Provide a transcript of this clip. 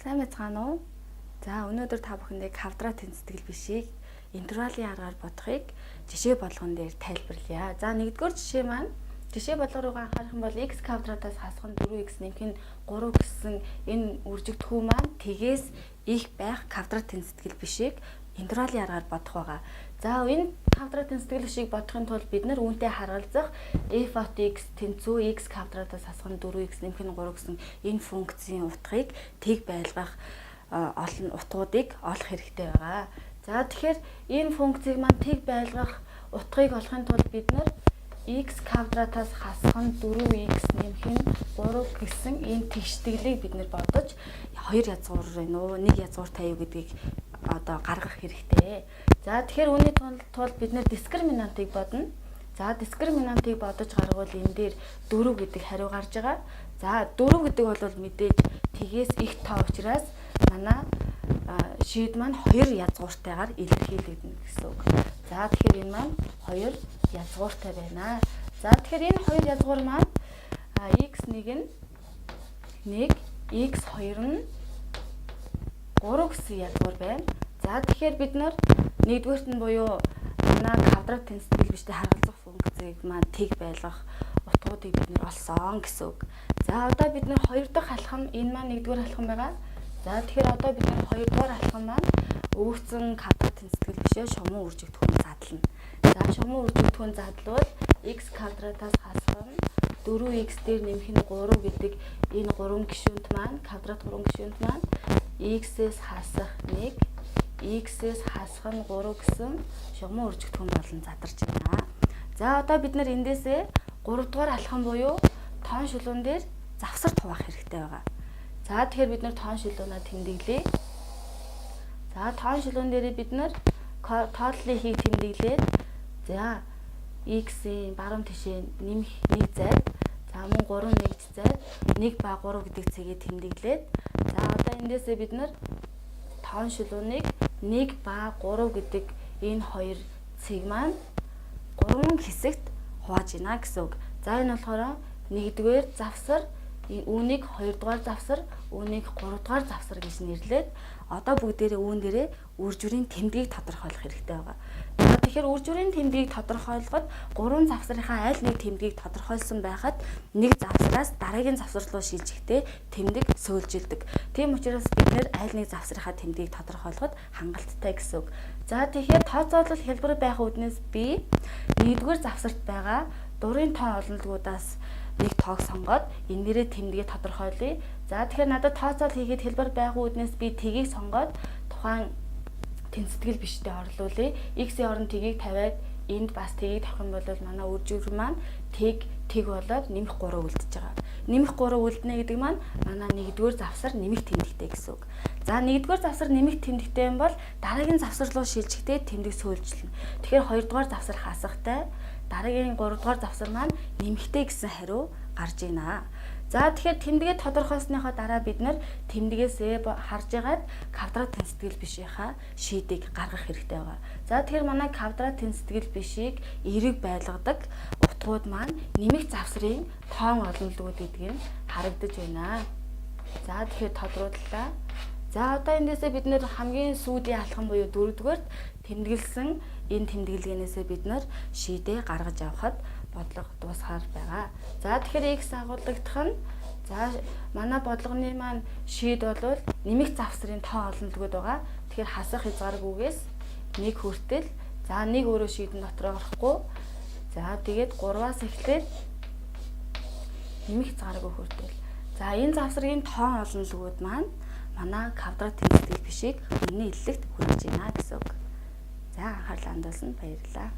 Сайн байцгаана уу? За өнөөдөр та бүхэндээ квадрат тэнцэтгэл бишийг интегралийн аргаар бодохыг жишээ болгон дээр тайлбарлая. За нэгдүгээр жишээ маань жишээ болгороо анхаарах юм бол x квадратаас хасах нь 4x нэмэх нь 3 гэсэн энэ үржигдэхүүн маань тгээс их байх квадрат тэнцэтгэл бишийг интегралийн аргаар бодох байгаа. За энэ квадрат тэнцэтгэл бишийг бодохын тулд бид нар үүнтэй харгалзах f от x тэнцүү x квадратаас хасах нь 4x нэмэх нь 3 гэсэн энэ функцийн утгыг тэг байлгах олон утгуудыг олох хэрэгтэй байгаа. За тэгэхээр энэ функцийг маань тэг байлгах утгыг олохын тулд бид нар x квадратаас хасах нь 4x нэмэх нь 3 гэсэн энэ тэгштгэлийг бид нар бодож хоёр язгуур байна уу, нэг язгуур тавь гэдгийг одоо гаргах хэрэгтэй. За тэгэхээр үүний тулд бид нэр дискриминантыг бодно. За дискриминантыг бодож гаргавал энэ дээр 4 гэдэг хариу гарч байгаа. За 4 гэдэг бол мэдээж тгээс их тоо учраас манай шийд маань 2 язгууртайгаар илэрхийлэгдэнэ гэсэн үг. За тэгэхээр энэ маань 2 язгууртай байна. За тэгэхээр энэ 2 язгуур маань x1 нь 1, x2 нь 3 гэсэн язгуур байна. За тэгэхээр бид нар нэгдүгээрт нь буюу манай квадрат тэнцэтгэл биштэй харгалзах функцийг маань тэг байлгах утгуудыг бид нар олсон гэсэн үг. За одоо бид нар хоёр дахь алхам энэ маань нэгдүгээр алхам байгаа. За тэгэхээр одоо бид нар хоёрдугаар алхам маань өвөгцөн квадрат тэнцэтгэл бишээ шумуу үржигдэхүүн задлана. За шумуу үржигдэхүүн задлвал x квадратаас хасах нь 4x дээр нэмэх нь 3 гэдэг энэ 3 гишүүнт маань квадрат 3 гишүүнт маань x-ээс хасах 1, x-ээс хасах нь 3 гэсэн шумуу үржигдэхүүн болон задарч байна. За одоо бид нар эндээсээ 3 дугаар алхам буюу тоон шулуун дээр завсар хуваах хэрэгтэй байгаа. За тэгэхээр бид нар тоон шулуунаа тэмдэглэе. За тоон шулуун дээр бид нар тоотлын хийг тэмдэглээд за x-ийн баруун тишээ нэмэх 1 зайд за мөн 3 нэгж зайд 1 ба 3 гэдэг цэгийг тэмдэглээд за одоо эндээсээ бид нар тоон шулууныг 1 ба 3 гэдэг энэ хоёр цэг маань 3 хэсэгт хувааж байна гэсэн үг. За энэ болохоор 1-р завсар, үүнийг 2-р завсар, үүнийг 3-р завсар гэж нэрлээд одоо бүгдээрээ үүн дээрээ үр журийн тэмдгийг тодорхойлох хэрэгтэй байгаа. За тэгэхээр үр журийн тэмдгийг тодорхойлоход 3 завсрынхаа аль нэг тэмдгийг тодорхойлсон байхад нэг завсраас дараагийн завсар руу шилжихдээ тэмдэг сөөлжилдэг. Тийм учраас бид нэр аль нэг завсрынхаа тэмдгийг тодорхойлоход хангалттай гэсэн үг. За тэгэхээр тооцоолол хэлбэр байх үүднээс би 1-р завсарт байгаа дурын тоон олонлогуудаас нэг тоог сонгоод энэ нэрээ тэмдгээ тодорхойлъё. За тэгэхээр надад тооцоол хийгээд хэлбэр байх үүднээс би тгийг сонгоод тухайн тэнцэтгэл биштэй орлуулъя. X-ийн орон тгийг тавиад энд бас тгийг тавих юм бол манай үр жив маань тэг болоод нэмэх 3 үлдэж байгаа. Нэмэх 3 үлднэ гэдэг маань манай 1-р завсар нэмэх тэмдэгтэй гэсэн үг. За 1-р завсар нэмэх тэмдэгтэй юм бол дараагийн завсар руу шилжихдээ тэмдэг сөөлжлөнө. Тэгэхээр 2-р завсар хасахтай, дараагийн 3-р завсар маань нэмэхтэй гэсэн хариу гарч ийна. За тэгэхээр тэмдэгээ тодорхойлсныхоо дараа бид нар тэмдгээсээ харж агаад квадрат тэнцэтгэл бишийнхаа шийдийг гаргах хэрэгтэй байгаа. За тэгэхээр манай квадрат тэнцэтгэл бишийг эерэг байлгадаг утгууд маань нэмэх завсрын тоон олонлогууд гэдгийг харагдаж байна. За тэгэхээр тодрууллаа. За одоо эндээсээ бид нэр хамгийн сүүлийн алхам буюу 4-р тэмдэглэсэн энэ тэмдэглэгээнээсээ бид нар шийдээ гаргаж авахад бодлого дуусгаар байгаа. За тэгэхээр x агуулгадах нь за манай бодлогоны маань шийд бол нэмэх завсрын тоон олонлогод байгаа. Тэгэхээр хасах хязгааргүйгээс 1 хүртэл за 1 өөрөө шийдэн дотор орохгүй. За тэгээд 3-аас эхлээд нэмэх хязгааргүй хүртэл. За энэ завсрын тоон олонлогууд маань манай квадрат тэнцэтгэл бишийг өмнө нь илэлэгт хүргэж байна гэсэн үг. За анхаарлаа хандуулсанд баярлалаа.